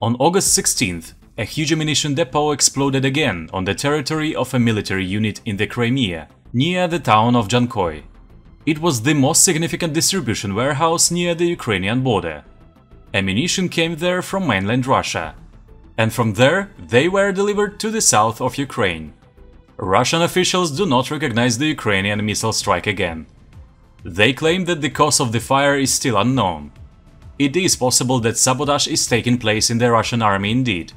On August 16th, a huge ammunition depot exploded again on the territory of a military unit in the Crimea, near the town of Dzhankoy. It was the most significant distribution warehouse near the Ukrainian border. Ammunition came there from mainland Russia, and from there they were delivered to the south of Ukraine. Russian officials do not recognize the Ukrainian missile strike again. They claim that the cause of the fire is still unknown. It is possible that sabotage is taking place in the Russian army indeed.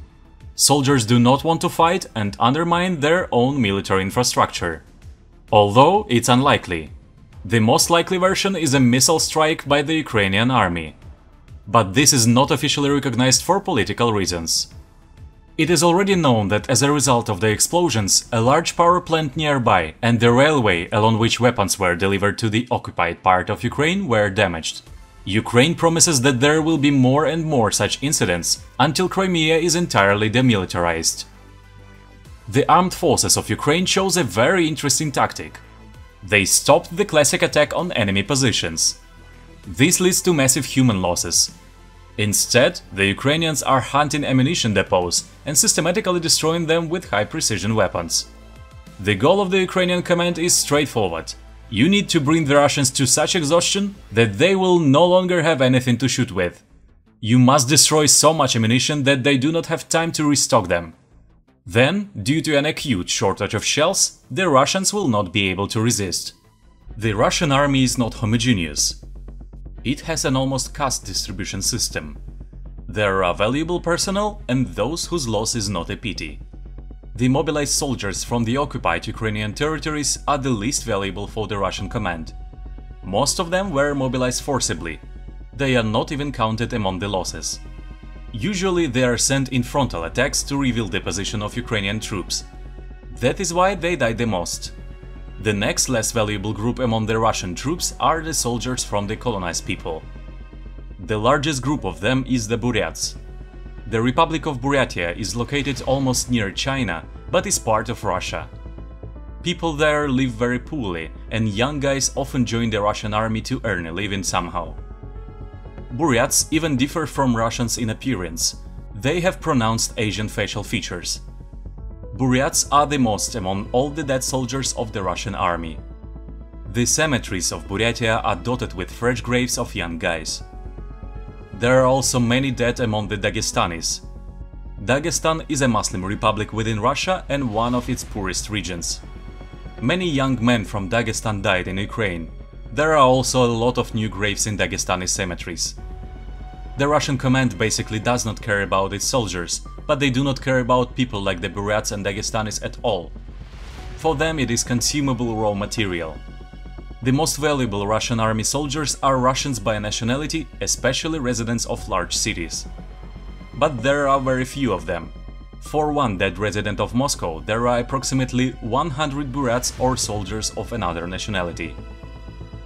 Soldiers do not want to fight and undermine their own military infrastructure. Although it's unlikely. The most likely version is a missile strike by the Ukrainian army. But this is not officially recognized for political reasons. It is already known that as a result of the explosions, a large power plant nearby and the railway along which weapons were delivered to the occupied part of Ukraine were damaged. Ukraine promises that there will be more and more such incidents until Crimea is entirely demilitarized. The armed forces of Ukraine chose a very interesting tactic. They stopped the classic attack on enemy positions. This leads to massive human losses. Instead, the Ukrainians are hunting ammunition depots and systematically destroying them with high-precision weapons. The goal of the Ukrainian command is straightforward. You need to bring the Russians to such exhaustion that they will no longer have anything to shoot with. You must destroy so much ammunition that they do not have time to restock them. Then, due to an acute shortage of shells, the Russians will not be able to resist. The Russian army is not homogeneous. It has an almost caste distribution system. There are valuable personnel and those whose loss is not a pity. The mobilized soldiers from the occupied Ukrainian territories are the least valuable for the Russian command. Most of them were mobilized forcibly. They are not even counted among the losses. Usually they are sent in frontal attacks to reveal the position of Ukrainian troops. That is why they die the most. The next less valuable group among the Russian troops are the soldiers from the colonized people. The largest group of them is the Buryats. The Republic of Buryatia is located almost near China, but is part of Russia. People there live very poorly, and young guys often join the Russian army to earn a living somehow. Buryats even differ from Russians in appearance. They have pronounced Asian facial features. Buryats are the most among all the dead soldiers of the Russian army. The cemeteries of Buryatia are dotted with fresh graves of young guys. There are also many dead among the Dagestanis. Dagestan is a Muslim republic within Russia and one of its poorest regions. Many young men from Dagestan died in Ukraine. There are also a lot of new graves in Dagestani cemeteries. The Russian command basically does not care about its soldiers, but they do not care about people like the Buryats and Dagestanis at all. For them it is consumable raw material. The most valuable Russian army soldiers are Russians by nationality, especially residents of large cities. But there are very few of them. For one dead resident of Moscow, there are approximately 100 Buryats or soldiers of another nationality.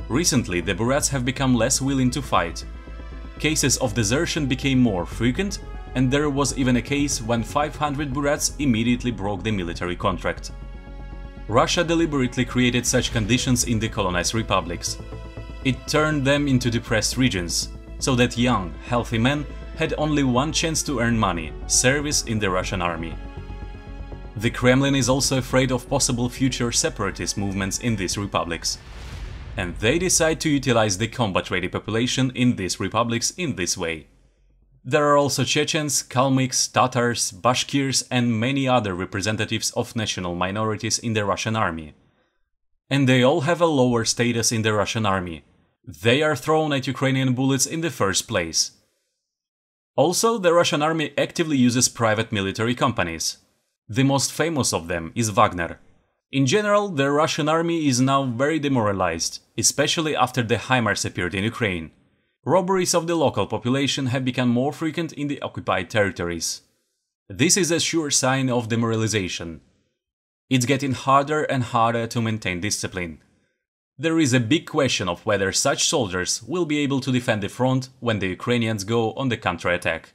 Recently, the Buryats have become less willing to fight. Cases of desertion became more frequent, and there was even a case when 500 Buryats immediately broke the military contract. Russia deliberately created such conditions in the colonized republics. It turned them into depressed regions, so that young, healthy men had only one chance to earn money – service in the Russian army. The Kremlin is also afraid of possible future separatist movements in these republics. And they decide to utilize the combat-ready population in these republics in this way. There are also Chechens, Kalmyks, Tatars, Bashkirs and many other representatives of national minorities in the Russian army. And they all have a lower status in the Russian army. They are thrown at Ukrainian bullets in the first place. Also, the Russian army actively uses private military companies. The most famous of them is Wagner. In general, the Russian army is now very demoralized, especially after the HIMARS appeared in Ukraine. Robberies of the local population have become more frequent in the occupied territories. This is a sure sign of demoralization. It's getting harder and harder to maintain discipline. There is a big question of whether such soldiers will be able to defend the front when the Ukrainians go on the counterattack.